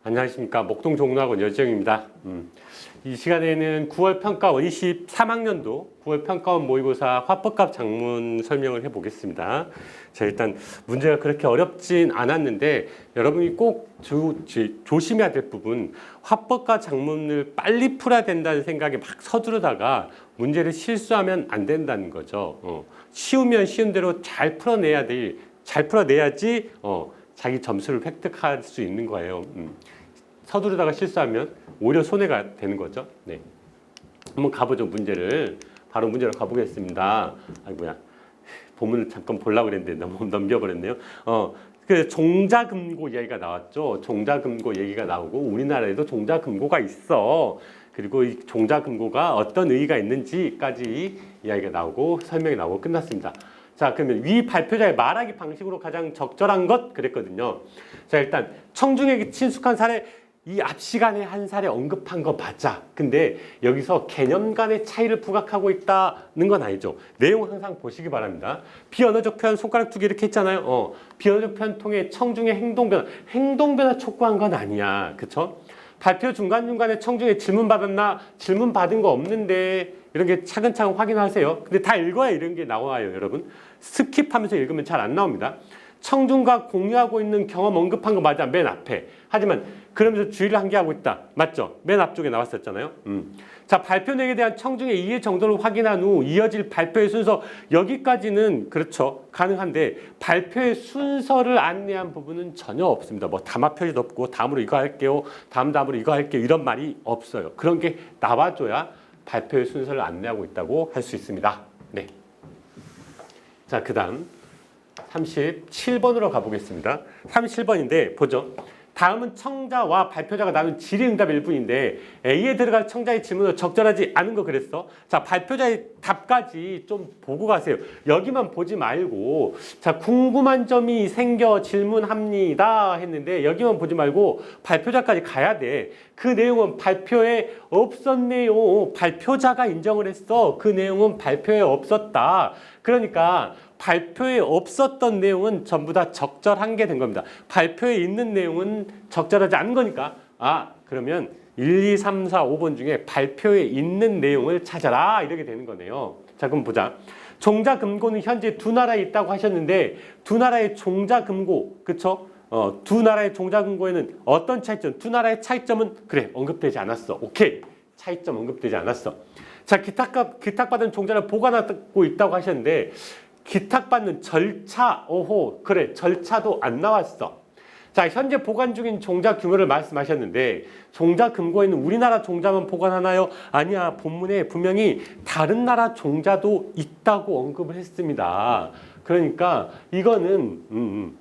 안녕하십니까. 목동종로학원 여지영입니다. 이 시간에는 9월 평가원 23학년도 9월 평가원 모의고사 화법값 작문 설명을 해보겠습니다. 자, 일단 문제가 그렇게 어렵진 않았는데 여러분이 꼭 조심해야 될 부분, 화법값 작문을 빨리 풀어야 된다는 생각에 막 서두르다가 문제를 실수하면 안 된다는 거죠. 쉬우면 쉬운 대로 잘 풀어내야지 자기 점수를 획득할 수 있는 거예요. 서두르다가 실수하면 오히려 손해가 되는 거죠. 네. 한번 가보죠. 바로 문제로 가보겠습니다. 아이고야. 본문을 잠깐 보려고 그랬는데 너무 넘겨버렸네요. 그 종자금고 이야기가 나왔죠. 종자금고 얘기가 나오고 우리나라에도 종자금고가 있어. 그리고 이 종자금고가 어떤 의의가 있는지까지 이야기가 나오고 설명이 나오고 끝났습니다. 자, 그러면 위 발표자의 말하기 방식으로 가장 적절한 것 그랬거든요. 자, 일단 청중에게 친숙한 사례, 이 앞 시간에 한 사례 언급한 거 맞아. 근데 여기서 개념 간의 차이를 부각하고 있다는 건 아니죠. 내용 항상 보시기 바랍니다. 비언어적 표현 손가락 두 개 이렇게 했잖아요. 비언어적 표현 통해 청중의 행동 변화 촉구한 건 아니야. 그쵸? 발표 중간중간에 청중에 질문 받았나? 질문 받은 거 없는데 이런 게 차근차근 확인하세요. 근데 다 읽어야 이런 게 나와요, 여러분. 스킵하면서 읽으면 잘 안 나옵니다. 청중과 공유하고 있는 경험 언급한 거 맞아, 맨 앞에. 하지만 그러면서 주의를 한계하고 있다. 맞죠? 맨 앞쪽에 나왔었잖아요. 자, 발표 내용에 대한 청중의 이해 정도를 확인한 후 이어질 발표의 순서, 여기까지는 그렇죠. 가능한데 발표의 순서를 안내한 부분은 전혀 없습니다. 뭐 담화 표시도 없고 다음으로 이거 할게요. 다음으로 이거 할게요. 이런 말이 없어요. 그런 게 나와줘야 발표의 순서를 안내하고 있다고 할 수 있습니다. 네. 자, 그 다음 37번으로 가보겠습니다. 37번인데 보죠. 다음은 청자와 발표자가 나눈 질의응답 일부인데 A에 들어갈 청자의 질문을 적절하지 않은 거 그랬어. 자, 발표자의 답까지 좀 보고 가세요. 여기만 보지 말고, 자, 궁금한 점이 생겨 질문합니다 했는데 여기만 보지 말고 발표자까지 가야 돼. 그 내용은 발표에 없었네요. 발표자가 인정을 했어. 그 내용은 발표에 없었다. 그러니까 발표에 없었던 내용은 전부 다 적절한 게 된 겁니다. 발표에 있는 내용은 적절하지 않은 거니까, 그러면 1, 2, 3, 4, 5번 중에 발표에 있는 내용을 찾아라, 이렇게 되는 거네요. 자, 그럼 보자. 종자금고는 현재 두 나라에 있다고 하셨는데 두 나라의 종자금고, 그쵸? 두 나라의 종자금고에는 어떤 차이점? 두 나라의 차이점은 그래, 언급되지 않았어. 오케이, 차이점 언급되지 않았어. 자, 기탁받은 종자를 보관하고 있다고 하셨는데 기탁받는 절차, 그래, 절차도 안 나왔어. 자, 현재 보관 중인 종자 규모를 말씀하셨는데 종자 금고에는 우리나라 종자만 보관하나요? 아니야, 본문에 분명히 다른 나라 종자도 있다고 언급을 했습니다. 그러니까 이거는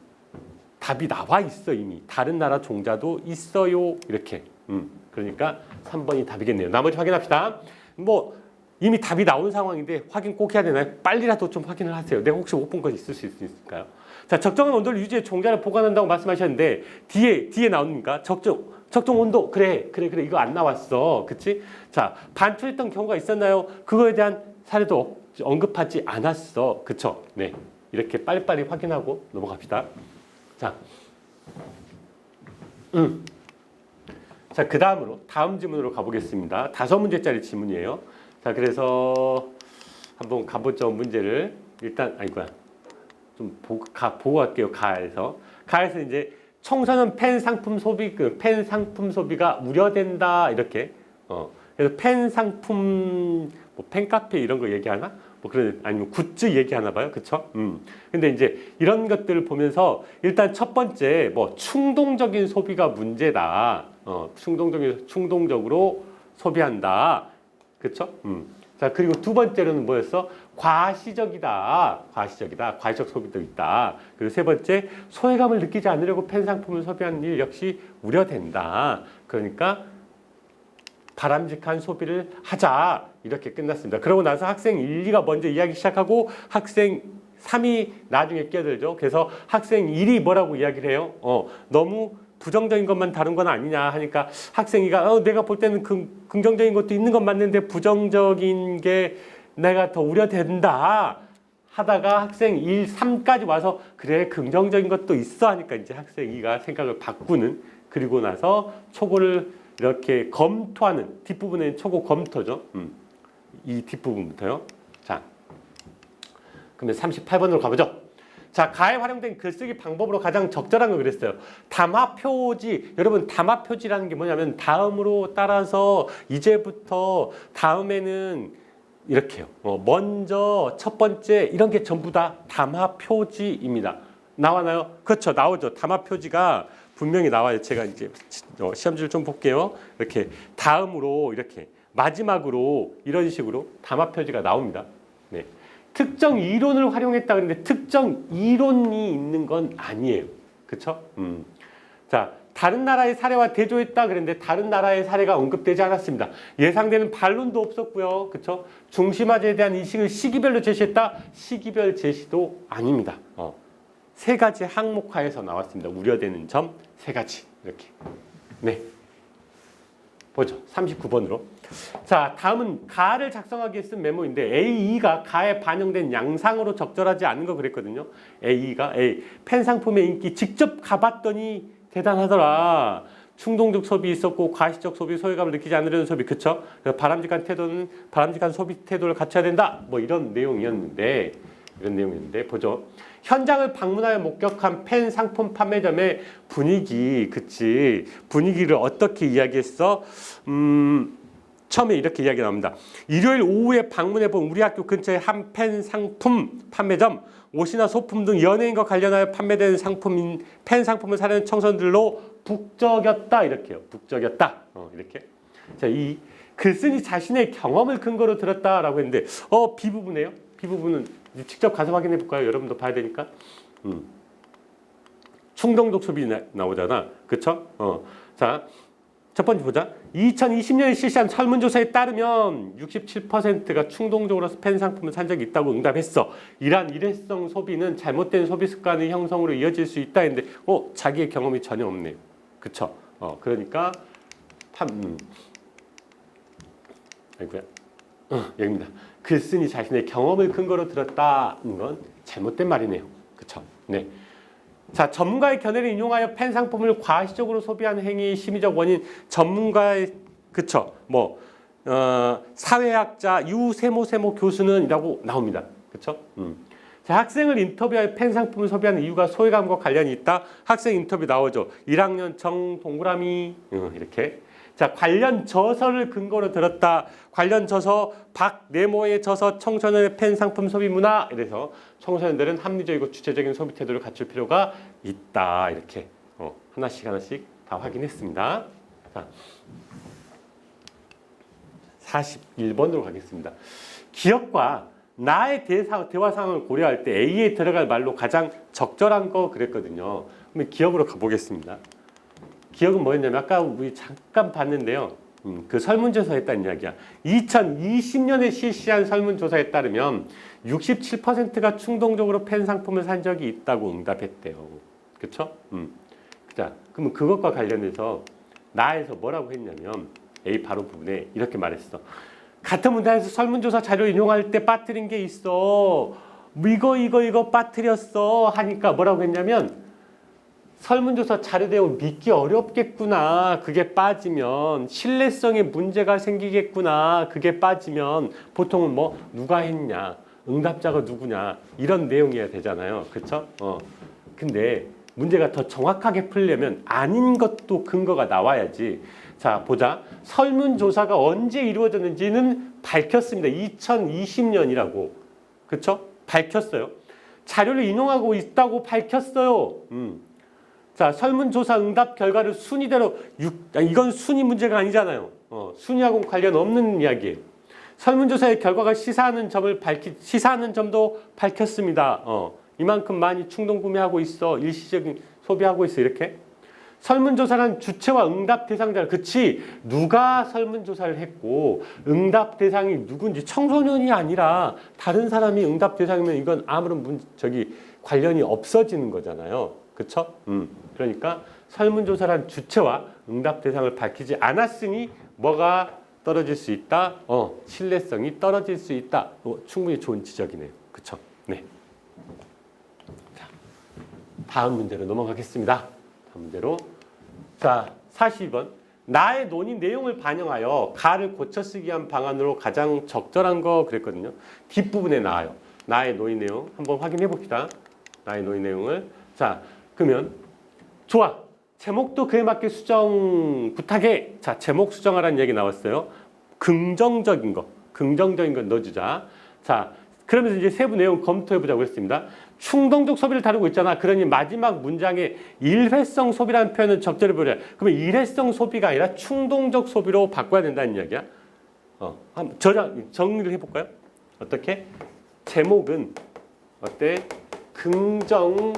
답이 나와 있어. 이미 다른 나라 종자도 있어요. 이렇게. 그러니까 3번이 답이겠네요. 나머지 확인합시다. 이미 답이 나온 상황인데 확인 꼭 해야 되나요? 빨리라도 좀 확인을 하세요. 내가 혹시 못 본 건 있을 수 있을까요? 자, 적정한 온도를 유지해 종자를 보관한다고 말씀하셨는데 뒤에 나옵니까? 적정 온도. 그래. 이거 안 나왔어. 그치? 자, 반출했던 경우가 있었나요? 그거에 대한 사례도 언급하지 않았어. 그쵸? 네. 이렇게 빨리빨리 확인하고 넘어갑시다. 자, 자, 그 다음 질문으로 가보겠습니다. 5문제짜리 질문이에요. 자, 그래서 한번 가보죠. 문제를 일단 좀 보고 갈게요. 가에서 이제 청소년 펜 상품 소비가 우려된다, 이렇게. 그래서 펜 상품, 펜카페 이런 거 얘기하나? 아니면 굿즈 얘기하나 봐요. 그쵸? 근데 이제 이런 것들을 보면서 일단 첫 번째, 충동적인 소비가 문제다. 충동적으로 소비한다. 그쵸? 자, 그리고 두 번째로는 뭐였어? 과시적이다. 과시적 소비도 있다. 그리고 세 번째, 소외감을 느끼지 않으려고 펜 상품을 소비하는 일 역시 우려된다. 그러니까 바람직한 소비를 하자. 이렇게 끝났습니다. 그러고 나서 학생 1, 2가 먼저 이야기 시작하고 학생 3이 나중에 끼어들죠. 그래서 학생 1이 뭐라고 이야기를 해요? 너무 부정적인 것만 다룬 건 아니냐 하니까 학생 2가 내가 볼 때는 긍정적인 것도 있는 건 맞는데 부정적인 게 내가 더 우려된다 하다가 학생 1, 3까지 와서 그래, 긍정적인 것도 있어 하니까 이제 학생 2가 생각을 바꾸는 그리고 나서 초고를 이렇게 검토하는 뒷부분에 초고 검토죠. 이 뒷부분부터요. 자, 그러면 38번으로 가보죠. 자, 가에 활용된 글쓰기 방법으로 가장 적절한 거 그랬어요. 담화 표지. 여러분, 담화 표지라는 게 뭐냐면 다음으로 따라서 이제부터 다음에는 이렇게요. 먼저 첫 번째 이런 게 전부 다 담화 표지입니다. 나와나요? 그렇죠. 나오죠. 담화 표지가 분명히 나와요. 제가 이제 시험지를 좀 볼게요. 이렇게 다음으로 이렇게 마지막으로 이런 식으로 담화 표지가 나옵니다. 네. 특정 이론을 활용했다 그랬는데 특정 이론이 있는 건 아니에요. 그렇죠? 자, 다른 나라의 사례와 대조했다 그랬는데 다른 나라의 사례가 언급되지 않았습니다. 예상되는 반론도 없었고요. 그렇죠? 중심화제에 대한 인식을 시기별로 제시했다. 시기별 제시도 아닙니다. 세 가지 항목화에서 나왔습니다. 우려되는 점 세 가지 이렇게. 네. 보죠. 39번으로. 자, 다음은 가를 작성하기 위해 쓴 메모인데 AE가 가에 반영된 양상으로 적절하지 않은 거 그랬거든요. AE가 펜 상품의 인기 직접 가봤더니 대단하더라. 충동적 소비 있었고 과시적 소비, 소외감을 느끼지 않으려는 소비, 그쵸? 바람직한 태도는 바람직한 소비 태도를 갖춰야 된다. 뭐 이런 내용이었는데 보죠. 현장을 방문하여 목격한 펜 상품 판매점의 분위기, 그치? 분위기를 어떻게 이야기했어? 처음에 이렇게 이야기 나옵니다. 일요일 오후에 방문해본 우리 학교 근처의 한 펜 상품 판매점, 옷이나 소품 등 연예인과 관련하여 판매되는 상품인 펜 상품을 사려는 청소년들로 북적였다. 이렇게요. 북적였다. 이렇게. 자, 이 글쓴이 자신의 경험을 근거로 들었다라고 했는데, B부분이에요. B부분은 직접 가서 확인해 볼까요? 여러분도 봐야 되니까. 충동적 소비 나오잖아. 그쵸? 자, 첫 번째 보자. 2020년에 실시한 설문조사에 따르면 67%가 충동적으로 펜 상품을 산 적이 있다고 응답했어. 이러한 일회성 소비는 잘못된 소비 습관의 형성으로 이어질 수 있다 했는데 자기의 경험이 전혀 없네요. 그쵸? 그러니까 아이고야. 여기입니다. 글쓴이 자신의 경험을 근거로 들었다는 건 잘못된 말이네요. 그쵸? 네. 자, 전문가의 견해를 인용하여 펜 상품을 과시적으로 소비하는 행위의 심리적 원인, 전문가의 그쵸? 사회학자 유세모 교수는 이라고 나옵니다. 그쵸? 자, 학생을 인터뷰하여 펜 상품을 소비하는 이유가 소외감과 관련이 있다. 학생 인터뷰 나오죠. 1학년 정동그라미 이렇게. 자, 관련 저서를 근거로 들었다. 관련 저서 박네모의 저서 청소년의 펜 상품 소비 문화. 이래서 청소년들은 합리적이고 주체적인 소비 태도를 갖출 필요가 있다. 이렇게 하나씩 다 확인했습니다. 자, 41번으로 가겠습니다. 기억과 나의 대화 상황을 고려할 때 A에 들어갈 말로 가장 적절한 거 그랬거든요. 그럼 기억으로 가보겠습니다. 기억은 뭐였냐면 아까 우리 잠깐 봤는데요. 그 설문조사에 했다는 이야기야. 2020년에 실시한 설문조사에 따르면 67%가 충동적으로 펜 상품을 산 적이 있다고 응답했대요. 그렇죠? 자, 그러면 그것과 관련해서 나에서 뭐라고 했냐면 A 바로 부분에 이렇게 말했어. 같은 문단에서 설문조사 자료 인용할 때 빠뜨린 게 있어. 이거 빠뜨렸어 하니까 뭐라고 했냐면 설문조사 자료 내용 믿기 어렵겠구나. 그게 빠지면 신뢰성에 문제가 생기겠구나. 그게 빠지면 보통은 누가 했냐, 응답자가 누구냐 이런 내용이어야 되잖아요. 그렇죠? 근데 문제가 더 정확하게 풀려면 아닌 것도 근거가 나와야지. 자, 보자. 설문조사가 언제 이루어졌는지는 밝혔습니다. 2020년이라고. 그렇죠? 밝혔어요. 자료를 인용하고 있다고 밝혔어요. 자, 설문조사 응답 결과를 순위대로 이건 순위 문제가 아니잖아요. 순위하고는 관련 없는 이야기예요. 설문조사의 결과가 시사하는 점도 밝혔습니다. 이만큼 많이 충동 구매하고 있어. 일시적인 소비하고 있어. 이렇게. 설문조사란 주체와 응답 대상자. 그치? 누가 설문조사를 했고 응답 대상이 누군지 청소년이 아니라 다른 사람이 응답 대상이면 이건 아무런 관련이 없어지는 거잖아요. 그쵸? 그러니까 설문조사란 주체와 응답 대상을 밝히지 않았으니 뭐가 떨어질 수 있다? 신뢰성이 떨어질 수 있다. 충분히 좋은 지적이네요. 그쵸? 네. 자, 다음 문제로 넘어가겠습니다. 다음 문제로 자, 42번. 나의 논의 내용을 반영하여 가를 고쳐 쓰기 위한 방안으로 가장 적절한 거 그랬거든요. 뒷부분에 나와요. 나의 논의 내용 한번 확인해 봅시다. 나의 논의 내용을. 자, 그러면 좋아. 제목도 그에 맞게 수정 부탁해. 자, 제목 수정하라는 얘기 나왔어요. 긍정적인 거 넣어주자. 자, 그러면서 이제 세부 내용 검토해 보자고 했습니다. 충동적 소비를 다루고 있잖아. 그러니 마지막 문장에 일회성 소비라는 표현을 적절히 보자. 그러면 일회성 소비가 아니라 충동적 소비로 바꿔야 된다는 이야기야. 한번 정리를 해볼까요? 어떻게? 제목은 어때? 긍정,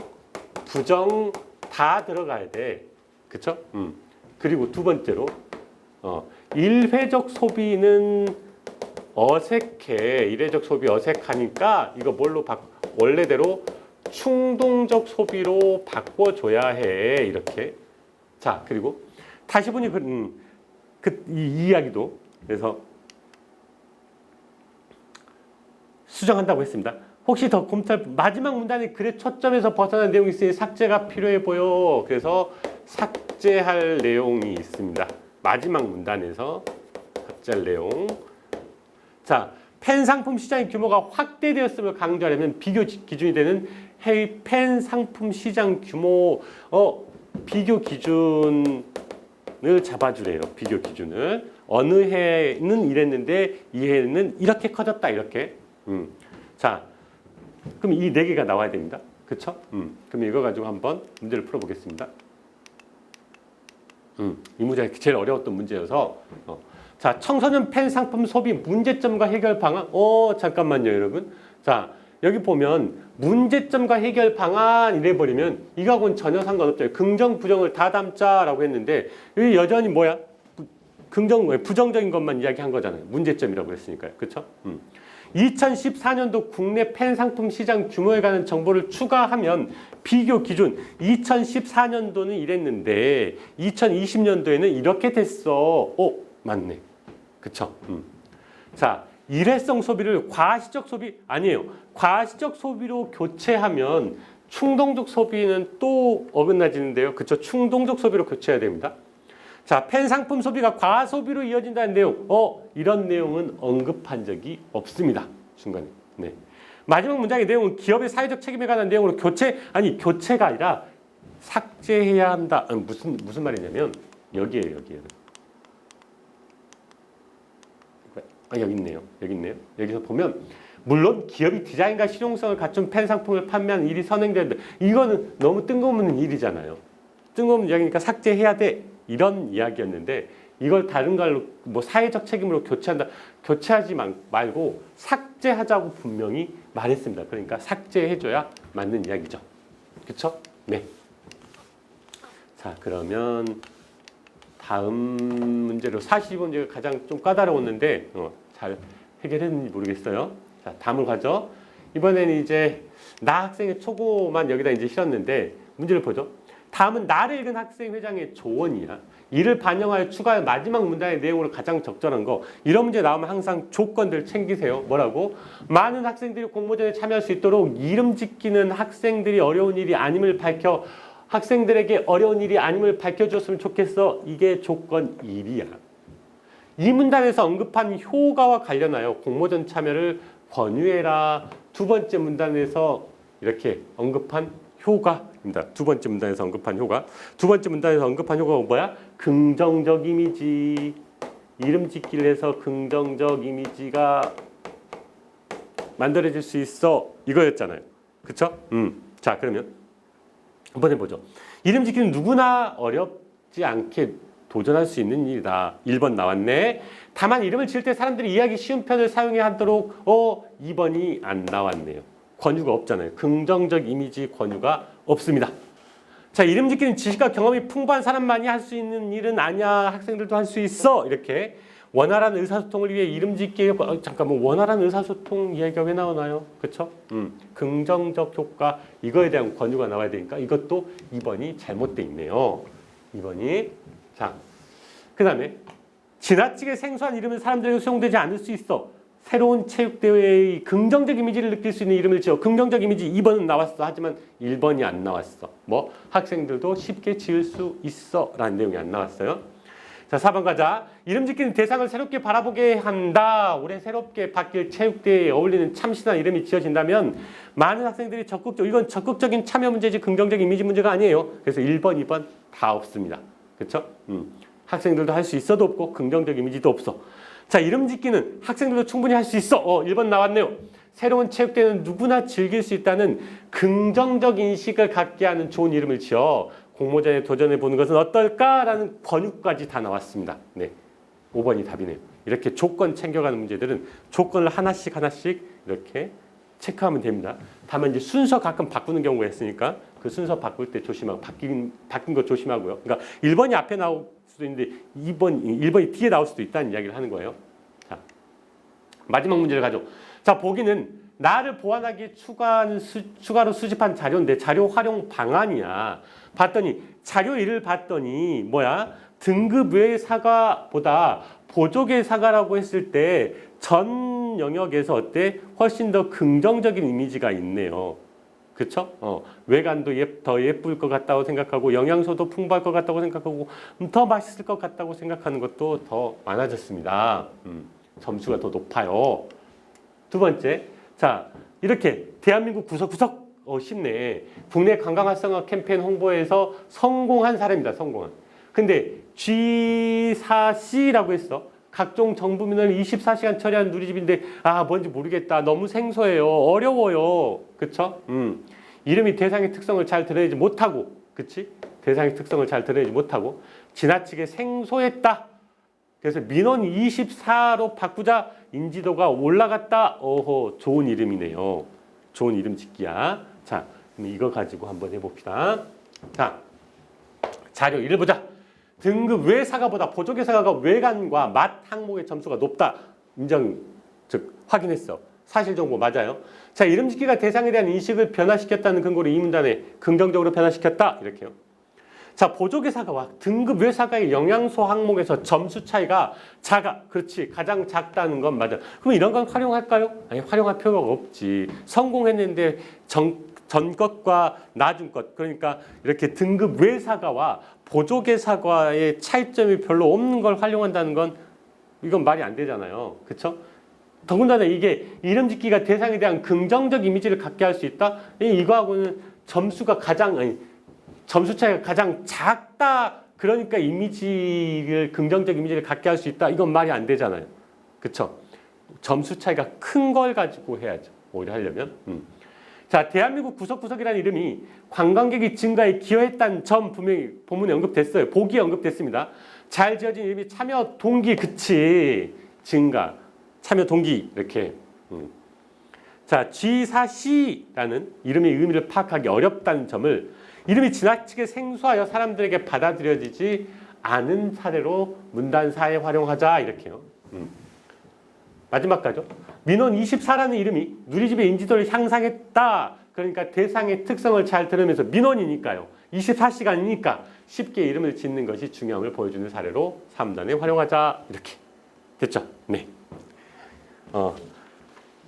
부정 다 들어가야 돼. 그쵸? 그리고 두 번째로 일회적 소비는 어색해. 일회적 소비 어색하니까 이거 뭘로 원래대로 충동적 소비로 바꿔줘야 해. 이렇게. 자, 그리고 다시 보니 이 이야기도 그래서 수정한다고 했습니다. 혹시 더 검토할 마지막 문단에 글의 초점에서 벗어난 내용이 있으니 삭제가 필요해 보여. 그래서 삭제할 내용이 있습니다. 마지막 문단에서 삭제할 내용. 자, 펜 상품 시장의 규모가 확대되었음을 강조하려면 비교 기준이 되는 해외 펜 상품 시장 규모 비교 기준을 잡아주래요. 비교 기준을. 어느 해는 이랬는데 이 해는 이렇게 커졌다. 이렇게. 자, 그럼 이 네 개가 나와야 됩니다. 그쵸? 그럼 이거 가지고 한번 문제를 풀어보겠습니다. 이 문제가 제일 어려웠던 문제여서 자, 청소년 펜 상품 소비 문제점과 해결 방안. 잠깐만요, 여러분. 자, 여기 보면 문제점과 해결 방안 이래버리면 이거하고는 전혀 상관없죠. 긍정, 부정을 다 담자라고 했는데 여기 여전히 뭐야? 부정적인 것만 이야기한 거잖아요. 문제점이라고 했으니까요. 그렇죠? 2014년도 국내 펜 상품 시장 규모에 관한 정보를 추가하면 비교 기준 2014년도는 이랬는데 2020년도에는 이렇게 됐어. 맞네. 그쵸? 자, 일회성 소비를 과시적 소비 아니에요. 과시적 소비로 교체하면 충동적 소비는 또 어긋나지는데요. 그쵸? 충동적 소비로 교체해야 됩니다. 자, 펜 상품 소비가 과소비로 이어진다는 내용. 이런 내용은 언급한 적이 없습니다. 중간에. 네. 마지막 문장의 내용은 기업의 사회적 책임에 관한 내용으로 교체가 아니라 삭제해야 한다. 무슨 말이냐면 여기에요. 여기 있네요. 여기서 보면 물론 기업이 디자인과 실용성을 갖춘 펜 상품을 판매하는 일이 선행되는데 이거는 너무 뜬금없는 일이잖아요. 뜬금없는 이야기니까 삭제해야 돼. 이런 이야기였는데 이걸 다른 걸로 뭐 사회적 책임으로 교체하지 말고 삭제하자고 분명히 말했습니다. 그러니까 삭제해줘야 맞는 이야기죠. 그렇죠? 네. 자, 그러면 다음 문제로 42번째가 가장 좀 까다로웠는데 잘 해결했는지 모르겠어요. 자, 다음을 가죠. 이번에는 이제 나 학생의 초고만 여기다 이제 실었는데 문제를 보죠. 다음은 나를 읽은 학생 회장의 조언이야. 이를 반영하여 추가할 마지막 문단의 내용으로 가장 적절한 거. 이런 문제 나오면 항상 조건들 챙기세요. 뭐라고? 많은 학생들이 공모전에 참여할 수 있도록 이름 짓기는 학생들이 어려운 일이 아님을 밝혀 학생들에게 어려운 일이 아님을 밝혀줬으면 좋겠어. 이게 조건 1이야. 이 문단에서 언급한 효과와 관련하여 공모전 참여를 권유해라. 두 번째 문단에서 이렇게 언급한 효과입니다. 두 번째 문단에서 언급한 효과. 두 번째 문단에서 언급한 효과가 뭐야? 긍정적 이미지. 이름 짓기를 해서 긍정적 이미지가 만들어질 수 있어. 이거였잖아요. 그쵸? 자, 그러면 한번 해보죠. 이름 짓기는 누구나 어렵지 않게 도전할 수 있는 일이다. 1번 나왔네. 다만 이름을 지을 때 사람들이 이해하기 쉬운 편을 사용해야 하도록 2번이 안 나왔네요. 권유가 없잖아요. 긍정적 이미지 권유가 없습니다. 자, 이름 짓기는 지식과 경험이 풍부한 사람만이 할 수 있는 일은 아니야. 학생들도 할 수 있어. 이렇게 원활한 의사소통을 위해 이름 짓기 잠깐만 원활한 의사소통 이야기가 왜 나오나요? 그렇죠? 긍정적 효과 이거에 대한 권유가 나와야 되니까 이것도 2번이 잘못돼 있네요. 2번이 자, 그 다음에 지나치게 생소한 이름은 사람들에게 수용되지 않을 수 있어. 새로운 체육대회의 긍정적 이미지를 느낄 수 있는 이름을 지어. 긍정적 이미지 2번은 나왔어. 하지만 1번이 안 나왔어. 뭐 학생들도 쉽게 지을 수 있어 라는 내용이 안 나왔어요. 자, 4번 가자. 이름 짓기는 대상을 새롭게 바라보게 한다. 올해 새롭게 바뀔 체육대회에 어울리는 참신한 이름이 지어진다면 많은 학생들이 이건 적극적인 참여 문제지 긍정적 이미지 문제가 아니에요. 그래서 1번, 2번 다 없습니다. 그렇죠? 학생들도 할 수 있어도 없고 긍정적 이미지도 없어. 자, 이름 짓기는 학생들도 충분히 할 수 있어. 1번 나왔네요. 새로운 체육대회는 누구나 즐길 수 있다는 긍정적 인식을 갖게 하는 좋은 이름을 지어 공모전에 도전해 보는 것은 어떨까라는 권유까지 다 나왔습니다. 네, 5번이 답이네요. 이렇게 조건 챙겨가는 문제들은 조건을 하나씩 이렇게 체크하면 됩니다. 다만 이제 순서 가끔 바꾸는 경우가 있으니까 그 순서 바꿀 때 조심하고 바뀐 거 조심하고요. 그러니까 1번이 앞에 나올 수도 있는데 1번이 뒤에 나올 수도 있다는 이야기를 하는 거예요. 자, 마지막 문제를 가죠. 자, 보기는 나를 보완하기 추가로 수집한 자료인데 자료 활용 방안이야. 봤더니 자료 1을 봤더니 뭐야? 등급 외의 사과보다 보조개 사과라고 했을 때 전 영역에서 어때? 훨씬 더 긍정적인 이미지가 있네요. 그렇죠? 외관도 더 예쁠 것 같다고 생각하고 영양소도 풍부할 것 같다고 생각하고 더 맛있을 것 같다고 생각하는 것도 더 많아졌습니다. 점수가 더 높아요. 두 번째, 자, 이렇게 대한민국 구석구석 쉽네. 국내 관광 활성화 캠페인 홍보에서 성공한 사람입니다. 성공한. 근데 G4C라고 했어. 각종 정부 민원을 24시간 처리하는 누리집인데 뭔지 모르겠다. 너무 생소해요. 어려워요. 그쵸? 이름이 대상의 특성을 잘 드러내지 못하고, 그치? 대상의 특성을 잘 드러내지 못하고 지나치게 생소했다. 그래서 민원 24로 바꾸자 인지도가 올라갔다. 좋은 이름이네요. 좋은 이름 짓기야. 자, 그럼 이거 가지고 한번 해봅시다. 자, 자료 1을 보자. 등급 외 사과보다 보조개 사과가 외관과 맛 항목의 점수가 높다. 즉 확인했어. 사실 정보 맞아요. 자, 이름 짓기가 대상에 대한 인식을 변화시켰다는 근거로 이 문단에 긍정적으로 변화시켰다. 이렇게요. 자, 보조개 사과와 등급 외 사과의 영양소 항목에서 점수 차이가 작아. 그렇지. 가장 작다는 건 맞아. 그럼 이런 건 활용할까요? 아니, 활용할 필요가 없지. 성공했는데 전 것과 나중 것. 그러니까 이렇게 등급 외 사과와 보조개 사과의 차이점이 별로 없는 걸 활용한다는 건 이건 말이 안 되잖아요. 그렇죠? 더군다나 이게 이름 짓기가 대상에 대한 긍정적 이미지를 갖게 할 수 있다? 이거하고는 점수 차이가 가장 작다. 그러니까 긍정적 이미지를 갖게 할 수 있다. 이건 말이 안 되잖아요. 그렇죠? 점수 차이가 큰 걸 가지고 해야죠. 오히려 하려면. 자, 대한민국 구석구석이라는 이름이 관광객이 증가에 기여했다는 점 분명히 본문에 언급됐어요. 보기에 언급됐습니다. 잘 지어진 이름이 참여 동기, 그치. 증가, 참여 동기 이렇게. 자, G4C라는 이름의 의미를 파악하기 어렵다는 점을 이름이 지나치게 생소하여 사람들에게 받아들여지지 않은 사례로 문단사에 활용하자 이렇게요. 마지막 가죠. 민원 24라는 이름이 누리집의 인지도를 향상했다. 그러니까 대상의 특성을 잘 들으면서 민원이니까요. 24시간이니까 쉽게 이름을 짓는 것이 중요함을 보여주는 사례로 3단에 활용하자. 이렇게 됐죠? 네.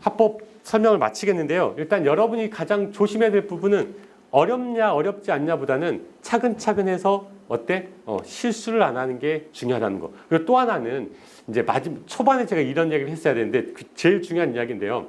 합법 설명을 마치겠는데요. 일단 여러분이 가장 조심해야 될 부분은 어렵냐 어렵지 않냐 보다는 차근차근 해서 실수를 안 하는 게 중요하다는 거. 그리고 또 하나는 이제 초반에 제가 이런 얘기를 했어야 되는데 제일 중요한 이야기인데요.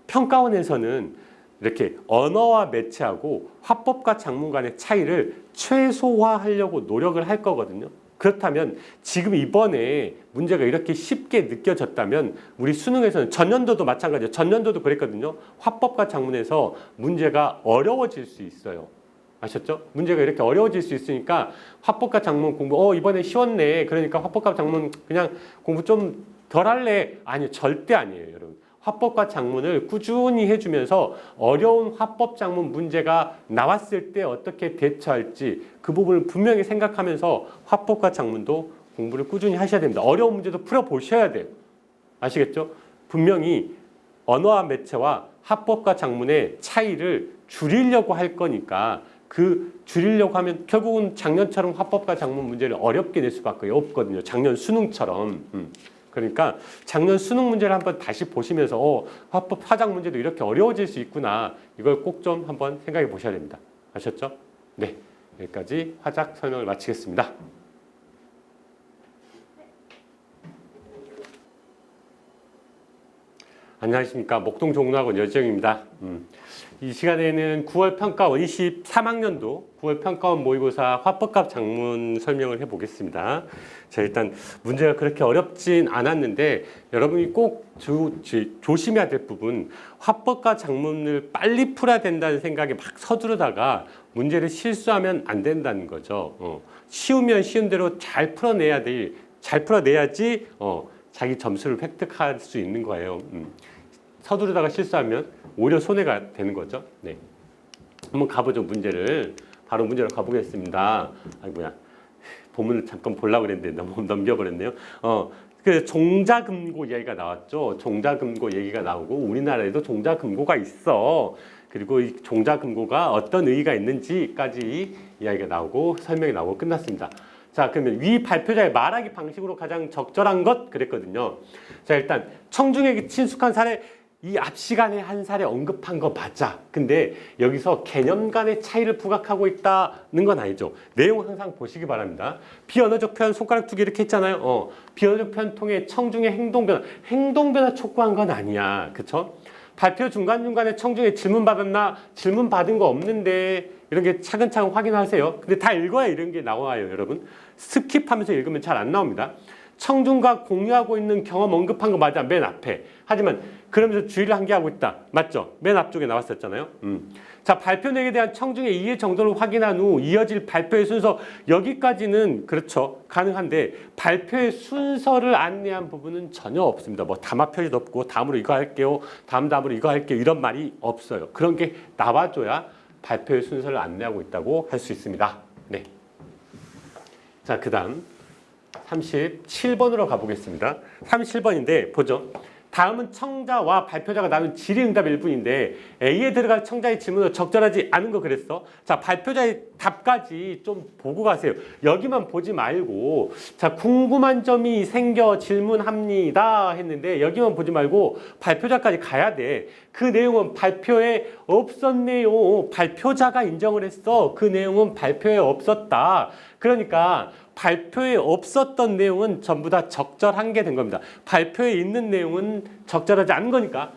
평가원에서는 이렇게 언어와 매체하고 화법과 작문 간의 차이를 최소화하려고 노력을 할 거거든요. 그렇다면 지금 이번에 문제가 이렇게 쉽게 느껴졌다면 우리 수능에서는 전년도도 마찬가지예요. 전년도도 그랬거든요. 화법과 작문에서 문제가 어려워질 수 있어요. 아셨죠? 문제가 이렇게 어려워질 수 있으니까 화법과 작문 공부 이번에 쉬웠네. 그러니까 화법과 작문 그냥 공부 좀 덜 할래. 아니요. 절대 아니에요. 여러분. 화법과 작문을 꾸준히 해주면서 어려운 화법 작문 문제가 나왔을 때 어떻게 대처할지 그 부분을 분명히 생각하면서 화법과 작문도 공부를 꾸준히 하셔야 됩니다. 어려운 문제도 풀어보셔야 돼요. 아시겠죠? 분명히 언어와 매체와 화법과 작문의 차이를 줄이려고 할 거니까 줄이려고 하면 결국은 작년처럼 화법과 작문 문제를 어렵게 낼 수밖에 없거든요. 작년 수능처럼. 그러니까 작년 수능 문제를 한번 다시 보시면서 화법 화작 문제도 이렇게 어려워질 수 있구나. 이걸 꼭 좀 한번 생각해 보셔야 됩니다. 아셨죠? 네, 여기까지 화작 설명을 마치겠습니다. 안녕하십니까. 목동 종로학원 여지영입니다. 이 시간에는 9월 평가원 23학년도 9월 평가원 모의고사 화법값 작문 설명을 해보겠습니다. 자, 일단 문제가 그렇게 어렵진 않았는데 여러분이 꼭 조심해야 될 부분, 화법값 작문을 빨리 풀어야 된다는 생각에 막 서두르다가 문제를 실수하면 안 된다는 거죠. 쉬우면 쉬운 대로 잘 풀어내야지 자기 점수를 획득할 수 있는 거예요. 서두르다가 실수하면 오히려 손해가 되는 거죠. 네. 한번 가보죠. 바로 문제로 가보겠습니다. 아이고야. 본문을 잠깐 보려고 그랬는데 너무 넘겨버렸네요. 그 종자금고 이야기가 나왔죠. 종자금고 얘기가 나오고 우리나라에도 종자금고가 있어. 그리고 이 종자금고가 어떤 의의가 있는지까지 이야기가 나오고 설명이 나오고 끝났습니다. 자, 그러면 위 발표자의 말하기 방식으로 가장 적절한 것 그랬거든요. 자, 일단 청중에게 친숙한 사례, 이 앞 시간에 한 사례 언급한 거 맞아. 근데 여기서 개념 간의 차이를 부각하고 있다는 건 아니죠. 내용 항상 보시기 바랍니다. 비언어적 표현 손가락 두 개 이렇게 했잖아요. 비언어적 표현 통해 청중의 행동 변화 촉구한 건 아니야. 그쵸? 발표 중간중간에 청중에 질문 받았나? 질문 받은 거 없는데 이런 게 차근차근 확인하세요. 근데 다 읽어야 이런 게 나와요, 여러분. 스킵하면서 읽으면 잘 안 나옵니다. 청중과 공유하고 있는 경험 언급한 거 맞아, 맨 앞에. 하지만 그러면서 주의를 한계하고 있다. 맞죠? 맨 앞쪽에 나왔었잖아요. 자, 발표 내용에 대한 청중의 이해 정도를 확인한 후 이어질 발표의 순서, 여기까지는 그렇죠. 가능한데 발표의 순서를 안내한 부분은 전혀 없습니다. 뭐 담화 표시도 없고 다음으로 이거 할게요. 다음으로 이거 할게요. 이런 말이 없어요. 그런 게 나와줘야 발표의 순서를 안내하고 있다고 할 수 있습니다. 네. 자, 그 다음 37번으로 가보겠습니다. 37번인데 보죠. 다음은 청자와 발표자가 나눈 질의응답 일분인데 A에 들어갈 청자의 질문은 적절하지 않은 거 그랬어. 자, 발표자의 답까지 좀 보고 가세요. 여기만 보지 말고, 자, 궁금한 점이 생겨 질문합니다 했는데 여기만 보지 말고 발표자까지 가야 돼. 그 내용은 발표에 없었네요. 발표자가 인정을 했어. 그 내용은 발표에 없었다. 그러니까 발표에 없었던 내용은 전부 다 적절한 게 된 겁니다. 발표에 있는 내용은 적절하지 않은 거니까,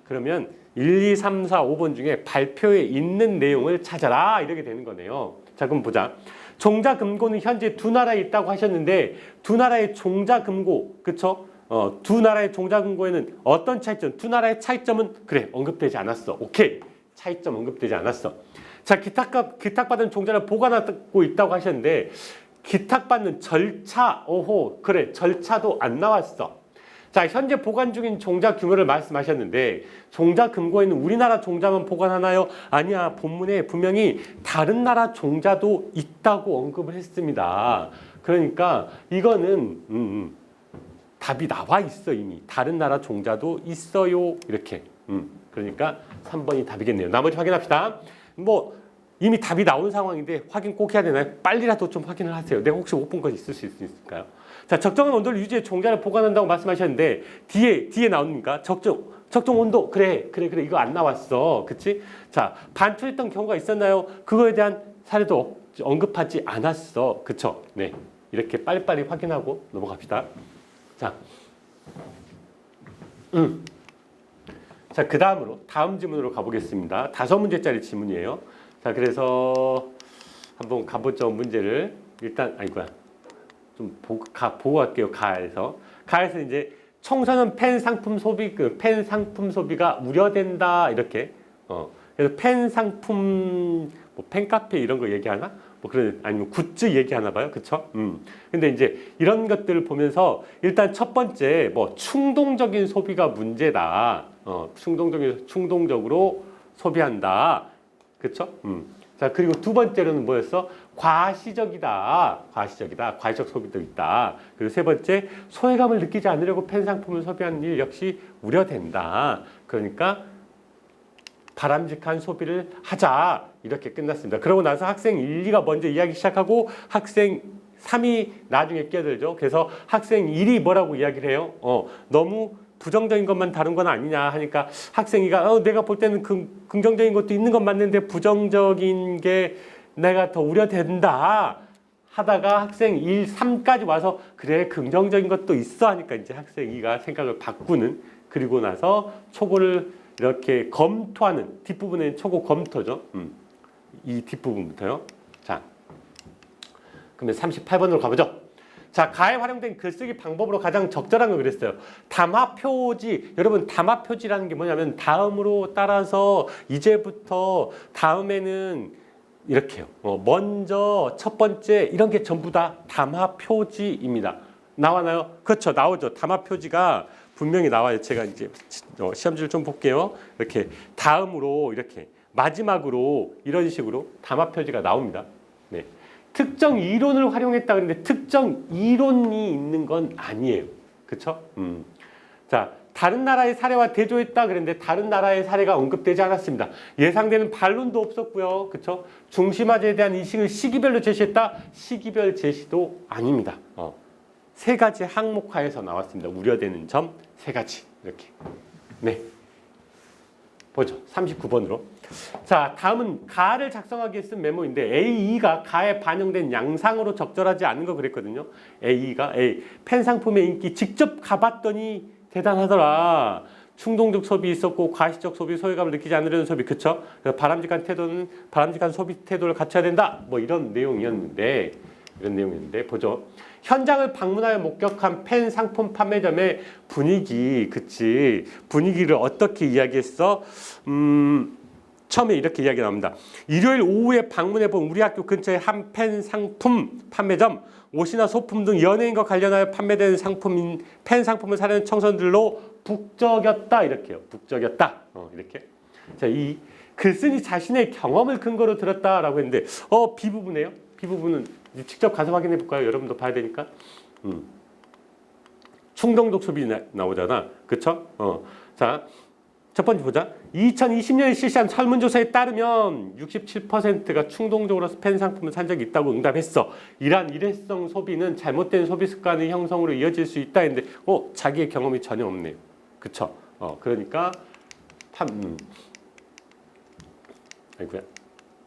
그러면 1, 2, 3, 4, 5번 중에 발표에 있는 내용을 찾아라 이렇게 되는 거네요. 자, 그럼 보자. 종자금고는 현재 두 나라에 있다고 하셨는데 두 나라의 종자금고, 그쵸? 두 나라의 종자금고에는 어떤 차이점? 두 나라의 차이점은 그래, 언급되지 않았어. 오케이, 차이점 언급되지 않았어. 자, 기탁받은 종자를 보관하고 있다고 하셨는데 기탁받는 절차, 그래, 절차도 안 나왔어. 자, 현재 보관 중인 종자 규모를 말씀하셨는데 종자 금고에는 우리나라 종자만 보관하나요? 아니야, 본문에 분명히 다른 나라 종자도 있다고 언급을 했습니다. 그러니까 이거는 답이 나와 있어. 이미 다른 나라 종자도 있어요. 이렇게. 그러니까 3번이 답이겠네요. 나머지 확인합시다. 이미 답이 나온 상황인데 확인 꼭 해야 되나요? 빨리라도 좀 확인을 하세요. 내가 혹시 못 본 거 있을 수 있을까요? 자, 적정한 온도를 유지해 종자를 보관한다고 말씀하셨는데 뒤에 나옵니까? 적정 온도. 그래 이거 안 나왔어. 그치? 자, 반출했던 경우가 있었나요? 그거에 대한 사례도 언급하지 않았어. 그쵸? 네, 이렇게 빨리빨리 확인하고 넘어갑시다. 자, 자, 그 다음 지문으로 가보겠습니다. 5문제짜리 지문이에요. 자, 그래서 한번 가보죠. 문제를 일단 좀 보고 갈게요. 가에서 이제 청소년 펜 상품 소비가 우려된다 이렇게. 그래서 펜 상품 펜카페 이런 거 얘기하나? 아니면 굿즈 얘기하나 봐요. 그쵸? 근데 이제 이런 것들을 보면서 일단 첫 번째 충동적인 소비가 문제다. 충동적으로 소비한다. 그쵸? 자, 그리고 두 번째로는 뭐였어? 과시적이다. 과시적 소비도 있다. 그리고 세 번째, 소외감을 느끼지 않으려고 펜 상품을 소비하는 일 역시 우려된다. 그러니까 바람직한 소비를 하자. 이렇게 끝났습니다. 그러고 나서 학생 1, 2가 먼저 이야기 시작하고 학생 3이 나중에 끼어들죠. 그래서 학생 1이 뭐라고 이야기를 해요? 너무 부정적인 것만 다룬 건 아니냐 하니까 학생 2가 내가 볼 때는 긍정적인 것도 있는 건 맞는데 부정적인 게 내가 더 우려된다 하다가 학생 1, 3까지 와서 그래 긍정적인 것도 있어 하니까 이제 학생 2가 생각을 바꾸는, 그리고 나서 초고를 이렇게 검토하는, 뒷부분에 초고 검토죠. 이 뒷부분부터요. 자, 그러면 38번으로 가보죠. 자, 가에 활용된 글쓰기 방법으로 가장 적절한 걸 그랬어요. 담화표지. 여러분, 담화표지라는 게 뭐냐면 다음으로 따라서 이제부터 다음에는 이렇게요. 먼저 첫 번째 이런 게 전부 다 담화표지입니다. 나와나요? 그렇죠. 나오죠. 담화표지가 분명히 나와요. 제가 이제 시험지를 좀 볼게요. 이렇게 다음으로 이렇게 마지막으로 이런 식으로 담화표지가 나옵니다. 네. 특정 이론을 활용했다 그랬는데 특정 이론이 있는 건 아니에요. 그렇죠? 자, 다른 나라의 사례와 대조했다 그랬는데 다른 나라의 사례가 언급되지 않았습니다. 예상되는 반론도 없었고요. 그렇죠? 중심화제에 대한 인식을 시기별로 제시했다? 시기별 제시도 아닙니다. 세 가지 항목화에서 나왔습니다. 우려되는 점 세 가지. 이렇게. 네. 보죠. 39번으로. 자, 다음은 가를 작성하기 위해 쓴 메모인데 A2가 가에 반영된 양상으로 적절하지 않은 거 그랬거든요. A2가 펜 상품의 인기 직접 가봤더니 대단하더라. 충동적 소비 있었고 과시적 소비, 소외감을 느끼지 않으려는 소비. 그쵸? 바람직한 태도는 바람직한 소비 태도를 갖춰야 된다. 뭐 이런 내용이었는데 보죠. 현장을 방문하여 목격한 펜 상품 판매점의 분위기, 그치? 분위기를 어떻게 이야기했어? 처음에 이렇게 이야기 나옵니다. 일요일 오후에 방문해본 우리 학교 근처의 한 펜 상품 판매점, 옷이나 소품 등 연예인과 관련하여 판매되는 상품인 펜 상품을 사려는 청소년들로 북적였다. 이렇게요. 북적였다. 이렇게. 자, 이 글쓴이 자신의 경험을 근거로 들었다라고 했는데, B부분이에요. B부분은 직접 가서 확인해 볼까요? 여러분도 봐야 되니까. 충동적 소비 나오잖아. 그쵸? 자, 첫 번째 보자. 2020년에 실시한 설문조사에 따르면 67%가 충동적으로 펜 상품을 산 적이 있다고 응답했어. 이러한 일회성 소비는 잘못된 소비 습관의 형성으로 이어질 수 있다 했는데 자기의 경험이 전혀 없네요. 그쵸? 그러니까 아이고야.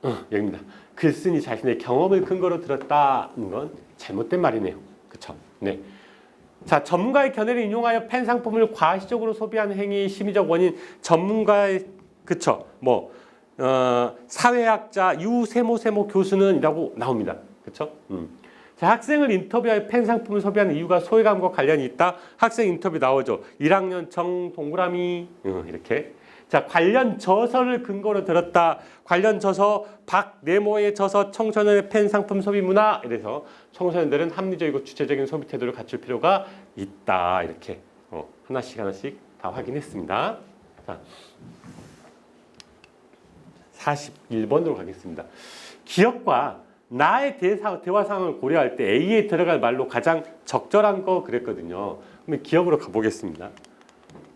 여기입니다. 글쓴이 자신의 경험을 근거로 들었다는 건 잘못된 말이네요. 그쵸? 네. 자, 전문가의 견해를 인용하여 펜 상품을 과시적으로 소비하는 행위의 심리적 원인, 전문가의, 그쵸? 사회학자 유세모 교수는 이라고 나옵니다. 그쵸? 자, 학생을 인터뷰하여 펜 상품을 소비하는 이유가 소외감과 관련이 있다. 학생 인터뷰 나오죠. 1학년 정 동그라미, 이렇게. 자, 관련 저서를 근거로 들었다. 관련 저서 박네모의 저서 청소년의 펜 상품 소비 문화. 이래서 청소년들은 합리적이고 주체적인 소비 태도를 갖출 필요가 있다. 이렇게 하나씩 다 확인했습니다. 자, 41번으로 가겠습니다. 기억과 나의 대화 상황을 고려할 때 A에 들어갈 말로 가장 적절한 거 그랬거든요. 그럼 기억으로 가보겠습니다.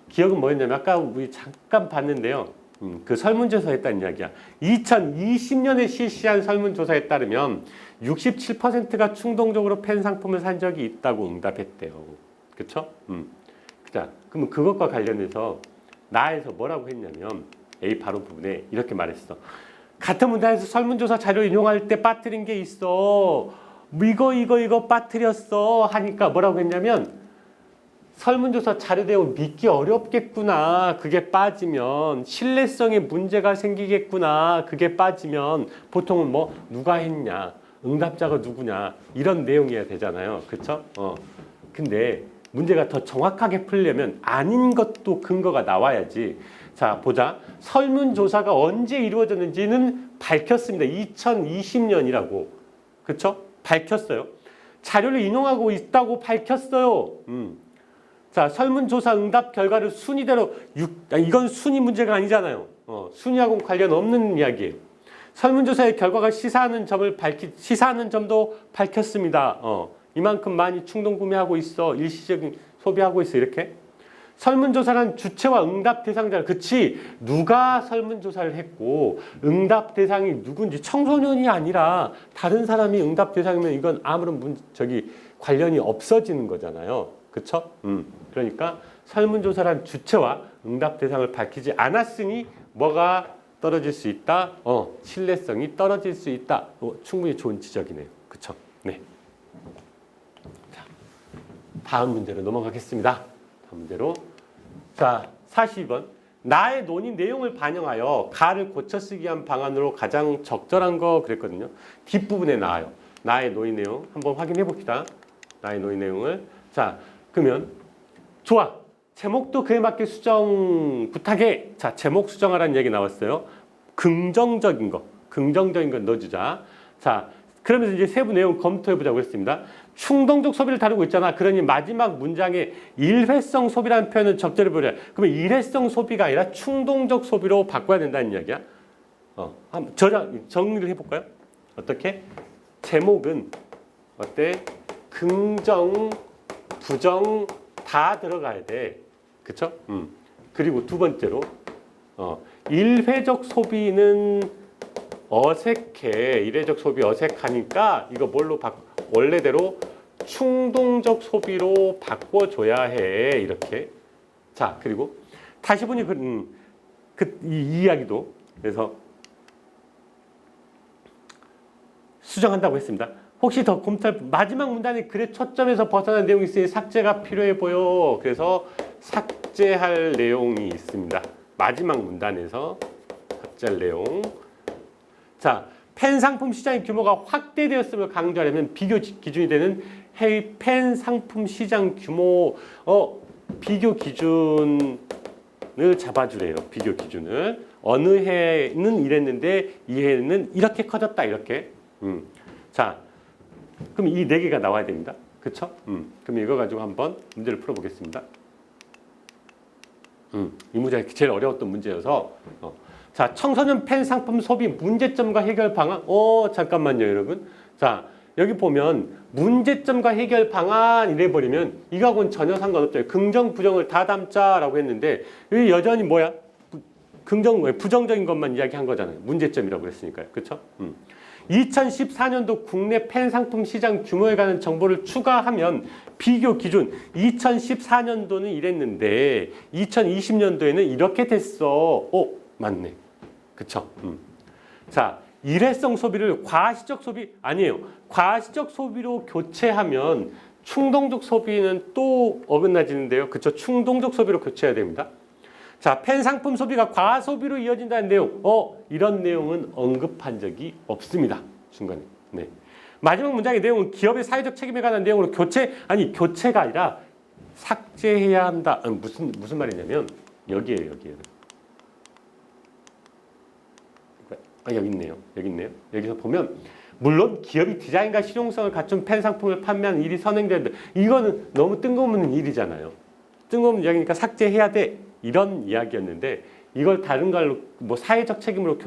기억은 뭐였냐면 아까 우리 잠깐 봤는데요. 그 설문조사에 했다는 이야기야. 2020년에 실시한 설문조사에 따르면 67%가 충동적으로 펜 상품을 산 적이 있다고 응답했대요. 그쵸? 자, 그러면 그것과 관련해서 나에서 뭐라고 했냐면 A 바로 부분에 이렇게 말했어. 같은 문단에서 설문조사 자료 인용할 때 빠뜨린 게 있어. 이거 빠뜨렸어. 하니까 뭐라고 했냐면 설문조사 자료 내용 믿기 어렵겠구나. 그게 빠지면 신뢰성에 문제가 생기겠구나. 그게 빠지면 보통은 누가 했냐, 응답자가 누구냐 이런 내용이어야 되잖아요. 그렇죠? 근데 문제가 더 정확하게 풀려면 아닌 것도 근거가 나와야지. 자, 보자. 설문조사가 언제 이루어졌는지는 밝혔습니다. 2020년이라고. 그렇죠? 밝혔어요. 자료를 인용하고 있다고 밝혔어요. 자, 설문조사 응답 결과를 순위대로 이건 순위 문제가 아니잖아요. 순위하고는 관련 없는 이야기예요. 설문조사의 결과가 시사하는 점도 밝혔습니다. 이만큼 많이 충동 구매하고 있어. 일시적인 소비하고 있어. 이렇게. 설문조사란 주체와 응답 대상자. 그치? 누가 설문조사를 했고 응답 대상이 누군지 청소년이 아니라 다른 사람이 응답 대상이면 이건 아무런 관련이 없어지는 거잖아요. 그쵸? 그러니까 설문조사란 주체와 응답 대상을 밝히지 않았으니 뭐가 떨어질 수 있다? 신뢰성이 떨어질 수 있다. 충분히 좋은 지적이네요. 그쵸? 네. 자, 다음 문제로 넘어가겠습니다. 다음 문제로. 자, 42번. 나의 논의 내용을 반영하여 가를 고쳐 쓰기 위한 방안으로 가장 적절한 거 그랬거든요. 뒷부분에 나와요. 나의 논의 내용 한번 확인해 봅시다. 나의 논의 내용을. 자, 그러면 좋아. 제목도 그에 맞게 수정 부탁해. 자, 제목 수정하라는 얘기 나왔어요. 긍정적인 거 넣어주자. 자, 그러면서 이제 세부 내용 검토해 보자고 했습니다. 충동적 소비를 다루고 있잖아. 그러니 마지막 문장에 일회성 소비라는 표현은 적절히 보자. 그러면 일회성 소비가 아니라 충동적 소비로 바꿔야 된다는 이야기야. 한번 정리를 해볼까요? 어떻게? 제목은 어때? 긍정, 부정 다 들어가야 돼. 그쵸? 그리고 두 번째로 일회적 소비는 어색해. 일회적 소비 어색하니까 이거 뭘로 원래대로 충동적 소비로 바꿔줘야 해. 이렇게. 자, 그리고 다시 보니 이 이야기도 그래서 수정한다고 했습니다. 혹시 더 검토할 마지막 문단에 글의 초점에서 벗어난 내용이 있으니 삭제가 필요해 보여. 그래서 삭제할 내용이 있습니다. 마지막 문단에서 삭제할 내용. 자, 펜 상품 시장의 규모가 확대되었음을 강조하려면 비교 기준이 되는 해외 펜 상품 시장 규모 비교 기준을 잡아주래요. 비교 기준을. 어느 해는 이랬는데 이 해는 이렇게 커졌다. 이렇게. 자, 그럼 이 네 개가 나와야 됩니다. 그쵸? 그럼 이거 가지고 한번 문제를 풀어보겠습니다. 이 문제가 제일 어려웠던 문제여서 자, 청소년 펜 상품 소비 문제점과 해결 방안. 잠깐만요, 여러분. 자, 여기 보면 문제점과 해결 방안 이래 버리면 이거하고는 전혀 상관없죠. 긍정, 부정을 다 담자라고 했는데 여기 여전히 뭐야? 부정적인 것만 이야기한 거잖아요. 문제점이라고 했으니까요. 그렇죠? 2014년도 국내 펜 상품 시장 규모에 관한 정보를 추가하면 비교 기준 2014년도는 이랬는데 2020년도에는 이렇게 됐어. 맞네. 그쵸? 자, 일회성 소비를 과시적 소비 아니에요. 과시적 소비로 교체하면 충동적 소비는 또 어긋나지는데요. 그쵸? 충동적 소비로 교체해야 됩니다. 자, 펜 상품 소비가 과소비로 이어진다는 내용. 이런 내용은 언급한 적이 없습니다. 중간에. 네. 마지막 문장의 내용은 기업의 사회적 책임에 관한 내용으로 교체가 아니라 삭제해야 한다. 무슨 말이냐면 여기에요. 여기 있네요. 여기서 보면 물론 기업이 디자인과 실용성을 갖춘 펜 상품을 판매하는 일이 선행되는데 이거는 너무 뜬금없는 일이잖아요. 뜬금없는 이야기니까 삭제해야 돼. 이런 이야기였는데 이걸 다른 걸로 뭐 사회적 책임으로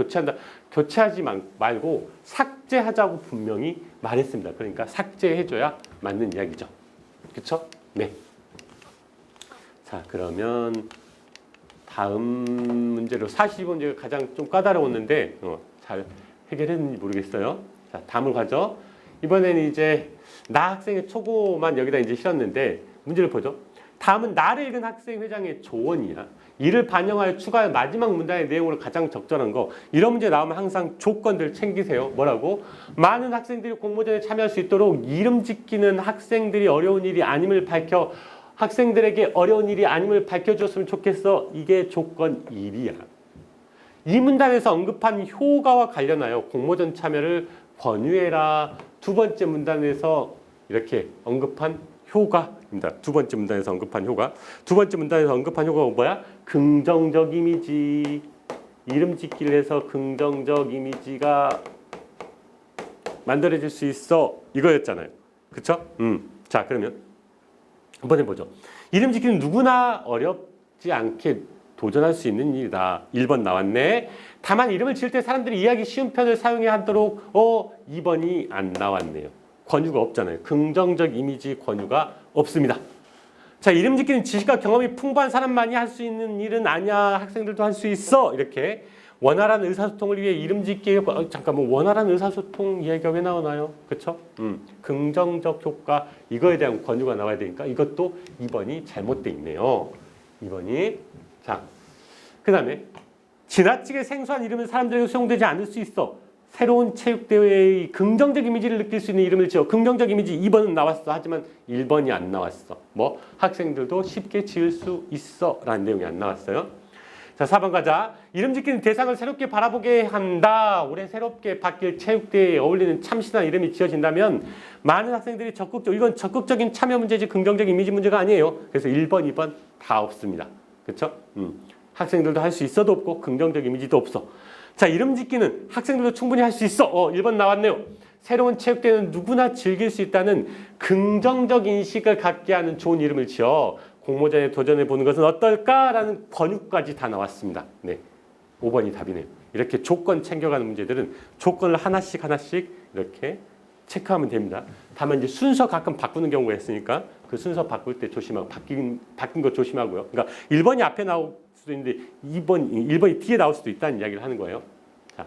교체하지 말고 삭제하자고 분명히 말했습니다. 그러니까 삭제해줘야 맞는 이야기죠. 그렇죠? 네. 자, 그러면 다음 문제로 42번째가 가장 좀 까다로웠는데 잘 해결했는지 모르겠어요. 자, 다음을 가죠. 이번에는 이제 나 학생의 초고만 여기다 이제 실었는데 문제를 보죠. 다음은 나를 읽은 학생 회장의 조언이야. 이를 반영하여 추가할 마지막 문단의 내용으로 가장 적절한 거. 이런 문제 나오면 항상 조건들 챙기세요. 뭐라고? 많은 학생들이 공모전에 참여할 수 있도록 이름 짓기는 학생들이 어려운 일이 아님을 밝혀 학생들에게 어려운 일이 아님을 밝혀줬으면 좋겠어. 이게 조건 1이야. 이 문단에서 언급한 효과와 관련하여 공모전 참여를 권유해라. 두 번째 문단에서 이렇게 언급한 효과입니다. 두 번째 문단에서 언급한 효과. 두 번째 문단에서 언급한 효과가 뭐야? 긍정적 이미지. 이름 짓기를 해서 긍정적 이미지가 만들어질 수 있어. 이거였잖아요. 그쵸? 자, 그러면 한번 해보죠. 이름 짓기는 누구나 어렵지 않게 도전할 수 있는 일이다. 1번 나왔네. 다만 이름을 지을 때 사람들이 이해하기 쉬운 표현을 사용해야 하도록 2번이 안 나왔네요. 권유가 없잖아요. 긍정적 이미지 권유가 없습니다. 자, 이름 짓기는 지식과 경험이 풍부한 사람만이 할 수 있는 일은 아니야. 학생들도 할 수 있어. 이렇게 원활한 의사소통을 위해 이름 짓기 잠깐만 원활한 의사소통 이야기가 왜 나오나요? 그렇죠? 긍정적 효과 이거에 대한 권유가 나와야 되니까 이것도 2번이 잘못돼 있네요. 2번이 자, 그다음에 지나치게 생소한 이름은 사람들에게 수용되지 않을 수 있어. 새로운 체육대회의 긍정적 이미지를 느낄 수 있는 이름을 지어. 긍정적 이미지 2번은 나왔어. 하지만 1번이 안 나왔어. 뭐 학생들도 쉽게 지을 수 있어 라는 내용이 안 나왔어요. 자, 4번 가자. 이름 짓기는 대상을 새롭게 바라보게 한다. 올해 새롭게 바뀔 체육대회에 어울리는 참신한 이름이 지어진다면 많은 학생들이 이건 적극적인 참여 문제지 긍정적 이미지 문제가 아니에요. 그래서 1번, 2번 다 없습니다. 그렇죠? 학생들도 할 수 있어도 없고 긍정적 이미지도 없어. 자, 이름 짓기는 학생들도 충분히 할 수 있어. 1번 나왔네요. 새로운 체육대회는 누구나 즐길 수 있다는 긍정적 인식을 갖게 하는 좋은 이름을 지어 공모전에 도전해 보는 것은 어떨까라는 권유까지 다 나왔습니다. 네, 5번이 답이네요. 이렇게 조건 챙겨가는 문제들은 조건을 하나씩 이렇게 체크하면 됩니다. 다만 이제 순서 가끔 바꾸는 경우가 있으니까 그 순서 바꿀 때 조심하고 바뀐 거 조심하고요. 그러니까 1번이 앞에 나올 수도 있는데 1번이 뒤에 나올 수도 있다는 이야기를 하는 거예요. 자,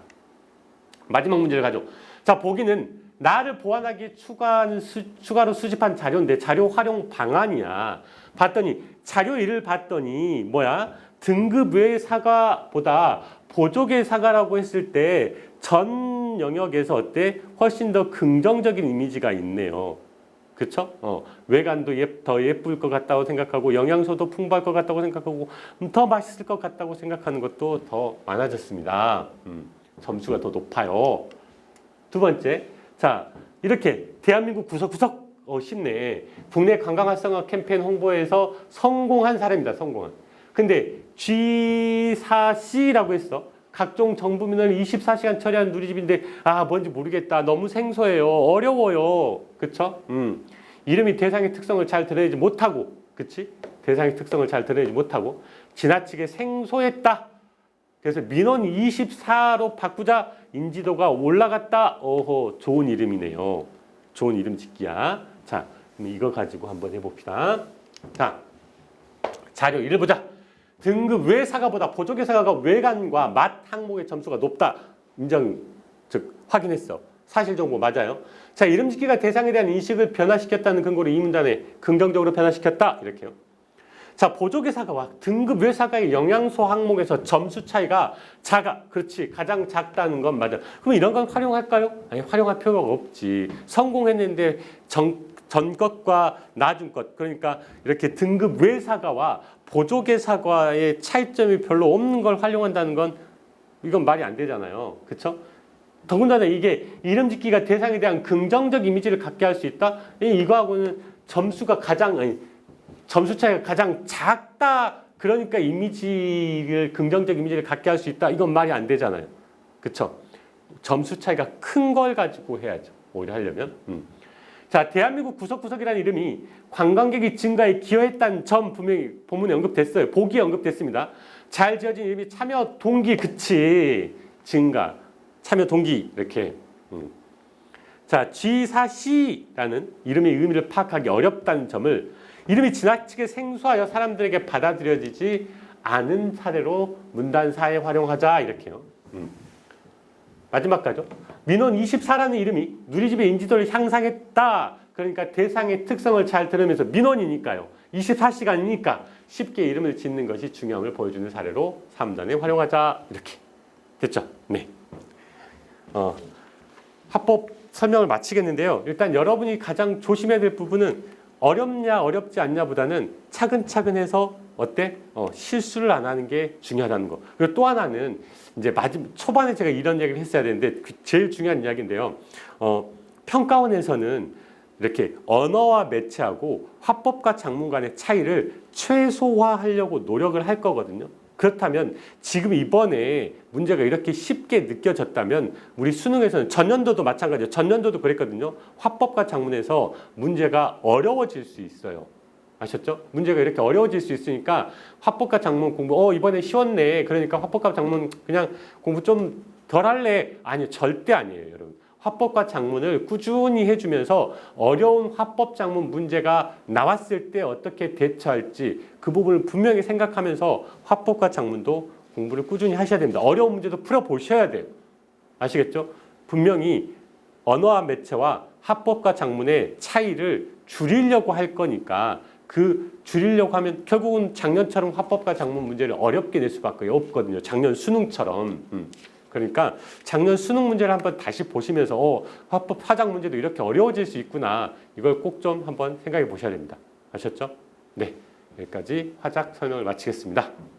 마지막 문제를 가죠. 자, 보기는 나를 보완하기 추가로 수집한 자료인데 자료 활용 방안이야. 봤더니 자료 1을 봤더니 뭐야? 등급 외의 사과보다 보조개 사과라고 했을 때 전 영역에서 어때? 훨씬 더 긍정적인 이미지가 있네요. 그렇죠? 외관도 더 예쁠 것 같다고 생각하고 영양소도 풍부할 것 같다고 생각하고 더 맛있을 것 같다고 생각하는 것도 더 많아졌습니다. 점수가 더 높아요. 두 번째, 자 이렇게 대한민국 구석구석 쉽네. 국내 관광 활성화 캠페인 홍보에서 성공한 사람입니다. 성공한. 근데 G4C라고 했어. 각종 정부 민원을 24시간 처리하는 누리집인데 뭔지 모르겠다. 너무 생소해요. 어려워요. 그쵸? 이름이 대상의 특성을 잘 드러내지 못하고 그치? 대상의 특성을 잘 드러내지 못하고 지나치게 생소했다. 그래서 민원 24로 바꾸자 인지도가 올라갔다. 좋은 이름이네요. 좋은 이름 짓기야. 자, 그럼 이거 가지고 한번 해봅시다. 자, 자료 1을 보자. 등급 외 사과보다 보조개 사과가 외관과 맛 항목의 점수가 높다. 즉 확인했어. 사실 정보 맞아요. 자, 이름 짓기가 대상에 대한 인식을 변화시켰다는 근거로 이 문단에 긍정적으로 변화시켰다. 이렇게요. 자, 보조개 사과와 등급 외 사과의 영양소 항목에서 점수 차이가 작아. 그렇지. 가장 작다는 건 맞아. 그럼 이런 건 활용할까요? 아니, 활용할 필요가 없지. 성공했는데 전 것과 나중 것. 그러니까 이렇게 등급 외 사과와 보조개 사과의 차이점이 별로 없는 걸 활용한다는 건 이건 말이 안 되잖아요. 그렇죠? 더군다나 이게 이름 짓기가 대상에 대한 긍정적 이미지를 갖게 할 수 있다? 이거하고는 점수 차이가 가장 작다. 그러니까 긍정적 이미지를 갖게 할 수 있다. 이건 말이 안 되잖아요. 그렇죠? 점수 차이가 큰 걸 가지고 해야죠. 오히려 하려면. 자, 대한민국 구석구석이라는 이름이 관광객이 증가에 기여했다는 점 분명히 본문에 언급됐어요. 보기에 언급됐습니다. 잘 지어진 이름이 참여 동기, 그치. 증가, 참여 동기, 이렇게. 자, G4C라는 이름의 의미를 파악하기 어렵다는 점을 이름이 지나치게 생소하여 사람들에게 받아들여지지 않은 사례로 문단사에 활용하자, 이렇게요. 마지막 가죠. 민원 24라는 이름이 누리집의 인지도를 향상했다. 그러니까 대상의 특성을 잘 들으면서 민원이니까요. 24시간이니까 쉽게 이름을 짓는 것이 중요함을 보여주는 사례로 3단에 활용하자. 이렇게 됐죠? 네. 합법 설명을 마치겠는데요. 일단 여러분이 가장 조심해야 될 부분은 어렵냐 어렵지 않냐보다는 차근차근 해서 어때? 실수를 안 하는 게 중요하다는 거. 그리고 또 하나는 이제 초반에 제가 이런 얘기를 했어야 되는데 제일 중요한 이야기인데요. 평가원에서는 이렇게 언어와 매체하고 화법과 작문 간의 차이를 최소화하려고 노력을 할 거거든요. 그렇다면 지금 이번에 문제가 이렇게 쉽게 느껴졌다면 우리 수능에서는 전년도도 마찬가지예요. 전년도도 그랬거든요. 화법과 작문에서 문제가 어려워질 수 있어요. 아셨죠? 문제가 이렇게 어려워질 수 있으니까 화법과 작문 공부 이번에 쉬웠네. 그러니까 화법과 작문 그냥 공부 좀 덜 할래. 아니요. 절대 아니에요. 여러분. 화법과 작문을 꾸준히 해주면서 어려운 화법 작문 문제가 나왔을 때 어떻게 대처할지 그 부분을 분명히 생각하면서 화법과 작문도 공부를 꾸준히 하셔야 됩니다. 어려운 문제도 풀어보셔야 돼요. 아시겠죠? 분명히 언어와 매체와 화법과 작문의 차이를 줄이려고 할 거니까 그 줄이려고 하면 결국은 작년처럼 화법과 작문 문제를 어렵게 낼 수밖에 없거든요. 작년 수능처럼. 그러니까 작년 수능 문제를 한번 다시 보시면서 화법 화작 문제도 이렇게 어려워질 수 있구나. 이걸 꼭 좀 한번 생각해 보셔야 됩니다. 아셨죠? 네, 여기까지 화작 설명을 마치겠습니다.